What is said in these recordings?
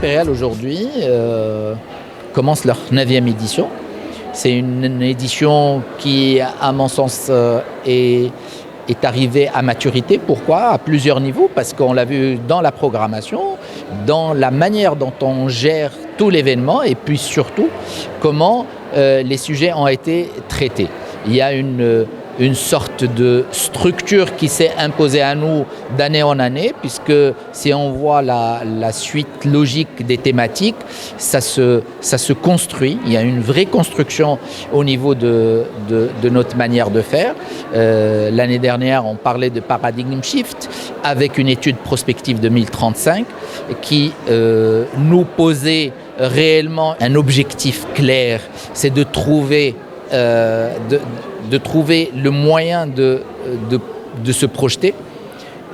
impériales aujourd'hui commencent leur 9e édition. C'est une édition qui, à mon sens, est arrivée à maturité. Pourquoi? À plusieurs niveaux, parce qu'on l'a vu dans la programmation, dans la manière dont on gère tout l'événement et puis surtout comment les sujets ont été traités. Il y a une sorte de structure qui s'est imposée à nous d'année en année, puisque si on voit la suite logique des thématiques, ça se construit. Il y a une vraie construction au niveau de notre manière de faire. L'année dernière, on parlait de paradigm shift avec une étude prospective 2035 qui nous posait réellement un objectif clair, c'est de trouver le moyen de se projeter.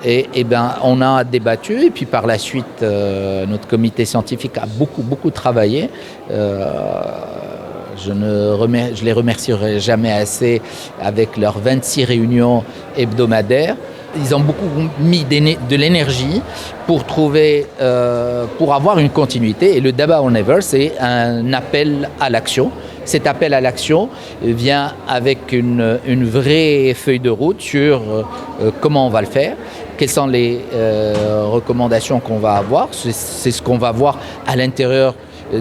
Et ben, on a débattu et puis par la suite, notre comité scientifique a beaucoup travaillé. Je les remercierai jamais assez avec leurs 26 réunions hebdomadaires. Ils ont beaucoup mis de l'énergie pour trouver, pour avoir une continuité. Et le Daba on Ever, c'est un appel à l'action. Cet appel à l'action vient avec une vraie feuille de route sur comment on va le faire, quelles sont les recommandations qu'on va avoir. C'est ce qu'on va voir à l'intérieur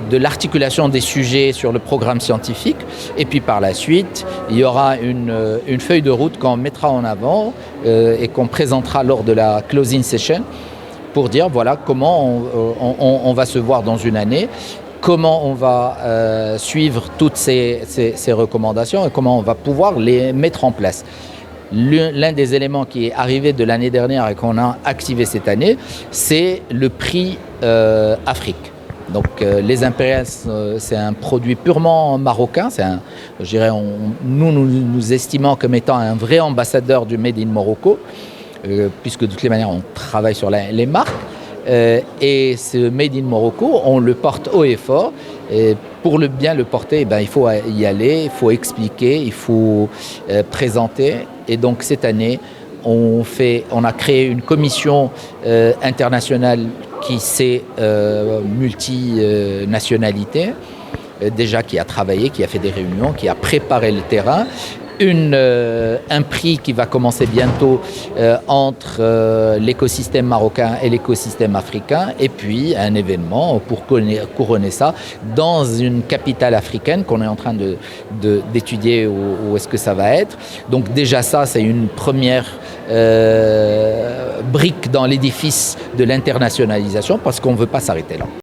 de l'articulation des sujets sur le programme scientifique. Et puis par la suite, il y aura une feuille de route qu'on mettra en avant et qu'on présentera lors de la closing session pour dire voilà comment on va se voir dans une année, comment on va suivre toutes ces recommandations et comment on va pouvoir les mettre en place. L'un des éléments qui est arrivé de l'année dernière et qu'on a activé cette année, c'est le prix Afrique. Donc les Impériales, c'est un produit purement marocain. Nous estimons comme étant un vrai ambassadeur du Made in Morocco, puisque de toutes les manières, on travaille sur les marques. Et ce Made in Morocco, on le porte haut et fort. Et pour bien le porter, il faut y aller, il faut expliquer, il faut présenter. Et donc cette année, on a créé une commission internationale qui c'est multinationalité, déjà qui a travaillé, qui a fait des réunions, qui a préparé le terrain. Un prix qui va commencer bientôt entre l'écosystème marocain et l'écosystème africain, et puis un événement pour couronner ça dans une capitale africaine qu'on est en train d'étudier où est-ce que ça va être. Donc déjà ça, c'est une première brique dans l'édifice de l'internationalisation parce qu'on ne veut pas s'arrêter là.